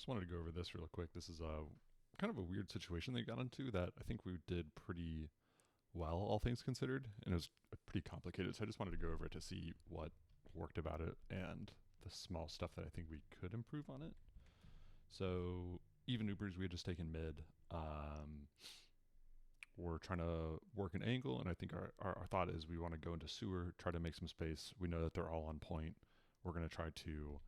Just wanted to go over this real quick. This is a kind of a weird situation they got into that I think we did pretty well, all things considered, and it was pretty complicated. So I just wanted to go over it to see what worked about it and the small stuff that I think we could improve on it. So even Ubers, we had just taken mid. We're trying to work an angle, and I think our thought is we want to go into sewer, try to make some space. We know that they're all on point. We're going to try to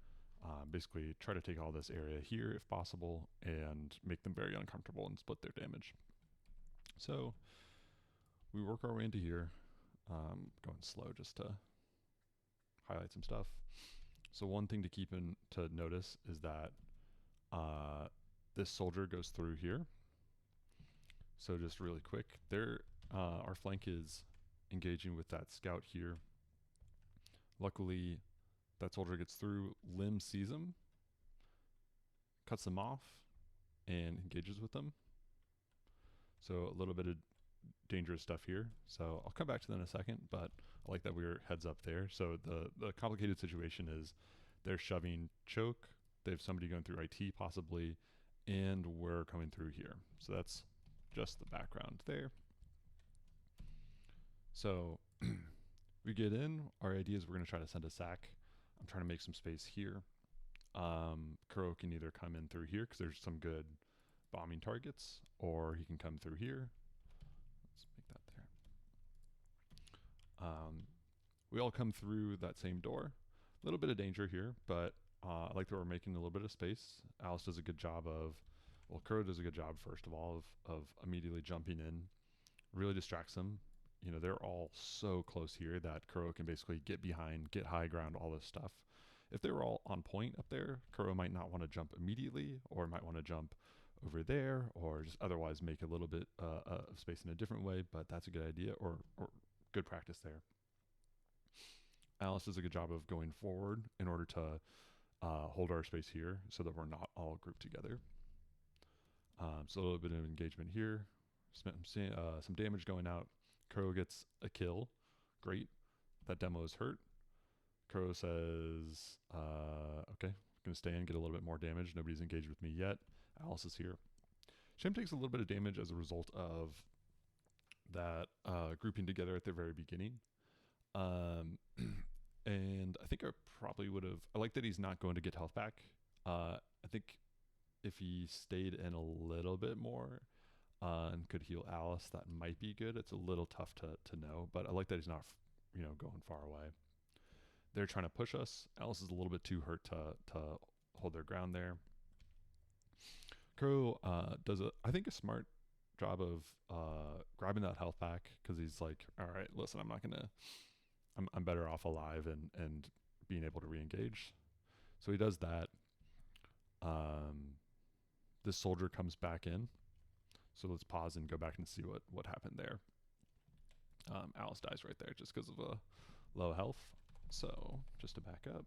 basically try to take all this area here if possible and make them very uncomfortable and split their damage. So we work our way into here, going slow just to highlight some stuff. So one thing to keep in to notice is that this soldier goes through here. So just really quick, there, our flank is engaging with that scout here. Luckily, that soldier gets through. Lim sees him, cuts them off, and engages with them. So a little bit of dangerous stuff here. So I'll come back to that in a second, but I like that we were heads up there. So the complicated situation is they're shoving choke. They have somebody going through IT possibly, and we're coming through here. So that's just the background there. So we get in. Our idea is we're going to try to send a sack. I'm trying to make some space here. Kuro can either come in through here because there's some good bombing targets, or he can come through here. Let's make that there. We all come through that same door. A little bit of danger here, but I like that we're making a little bit of space. Alice does a good job of, well, Kuro does a good job, first of all, of immediately jumping in. Really distracts them. You know, they're all so close here that Kuro can basically get behind, get high ground, all this stuff. If they were all on point up there, Kuro might not want to jump immediately, or might want to jump over there, or just otherwise make a little bit of space in a different way, but that's a good idea, or good practice there. Alice does a good job of going forward in order to hold our space here so that we're not all grouped together. So a little bit of engagement here. Some damage going out. Kuro gets a kill. Great. That demo is hurt. Kuro says, okay, I'm going to stay in, get a little bit more damage. Nobody's engaged with me yet. Alice is here. Shem takes a little bit of damage as a result of that grouping together at the very beginning. And I think I probably would have. I like that he's not going to get health back. I think if he stayed in a little bit more and could heal Alice, that might be good. It's a little tough to know, but I like that he's not, going far away. They're trying to push us. Alice is a little bit too hurt to hold their ground there. Kuro does I think a smart job of grabbing that health back because he's like, all right, listen, I'm better off alive and being able to re-engage. So he does that. This soldier comes back in. So let's pause and go back and see what happened there. Alice dies right there just because of a low health. So just to back up.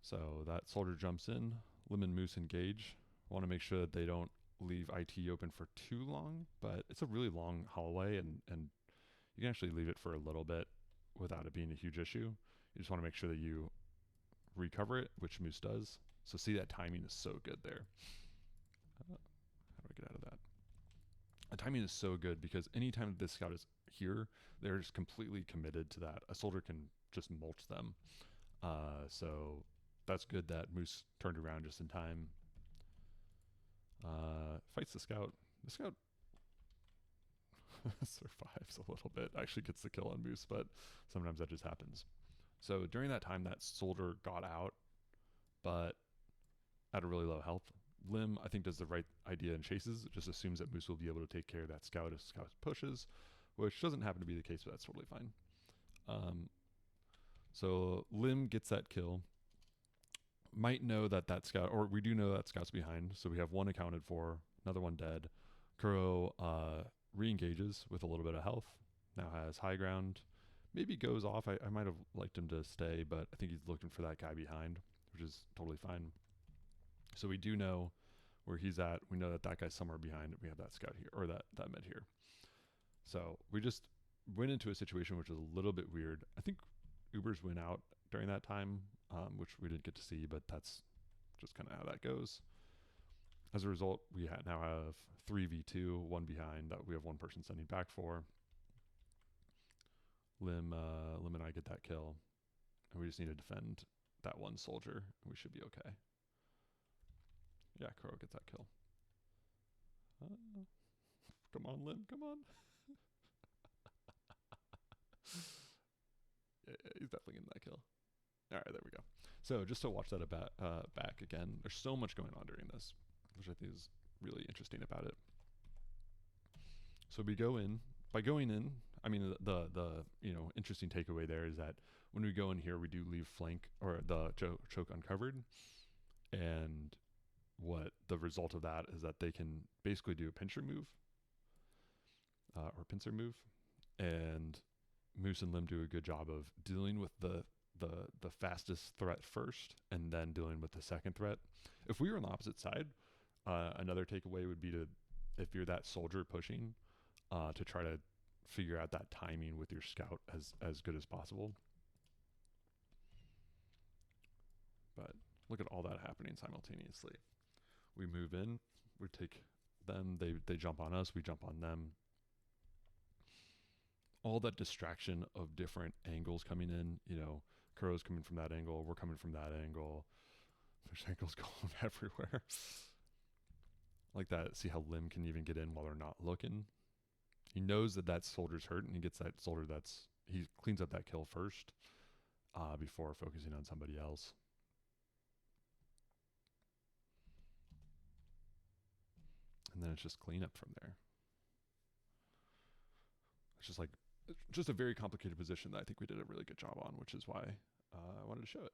So that soldier jumps in. Lim and Moose engage. Want to make sure that they don't leave IT open for too long, but it's a really long hallway and you can actually leave it for a little bit without it being a huge issue. You just want to make sure that you recover it, which Moose does. So see, that timing is so good there. How do I get out of that? The timing is so good because anytime this scout is here, they're just completely committed to that. A soldier can just mulch them. So that's good that Moose turned around just in time. Fights the scout. The scout survives a little bit. Actually gets the kill on Moose, but sometimes that just happens. So during that time, that soldier got out, but at a really low health. Lim, I think, does the right idea and chases. It just assumes that Moose will be able to take care of that scout if scout pushes, which doesn't happen to be the case, but that's totally fine. So Lim gets that kill. Might know that scout, or we do know that scout's behind. So we have one accounted for, another one dead. Kuro re-engages with a little bit of health. Now has high ground. Maybe goes off. I might have liked him to stay, but I think he's looking for that guy behind, which is totally fine. So we do know where he's at. We know that guy's somewhere behind. We have that scout here, or that mid here. So we just went into a situation which was a little bit weird. I think Ubers went out during that time. which we didn't get to see, but that's just kind of how that goes. As a result, we now have 3v2, one behind that we have one person sending back for. Lim and I get that kill, and we just need to defend that one soldier. We should be okay. Yeah, Crow gets that kill. Come on, Lim, come on. Yeah, he's definitely getting that kill. All right, there we go. So just to watch that back again, there's so much going on during this, which I think is really interesting about it. So we go in. By going in, I mean the interesting takeaway there is that when we go in here, we do leave flank or the choke uncovered, and what the result of that is that they can basically do a pincer move or pincer move, and Moose and Lim do a good job of dealing with the fastest threat first and then dealing with the second threat. If we were on the opposite side, another takeaway would be to, if you're that soldier pushing, to try to figure out that timing with your scout as good as possible. But look at all that happening simultaneously. We move in, we take them, they jump on us, we jump on them. All that distraction of different angles coming in, Kuro's coming from that angle, we're coming from that angle. There's angles going everywhere. Like that, see how Lim can even get in while they're not looking. He knows that soldier's hurt, and he gets that soldier he cleans up that kill first before focusing on somebody else. And then it's just cleanup from there. It's just a very complicated position that I think we did a really good job on, which is why I wanted to show it.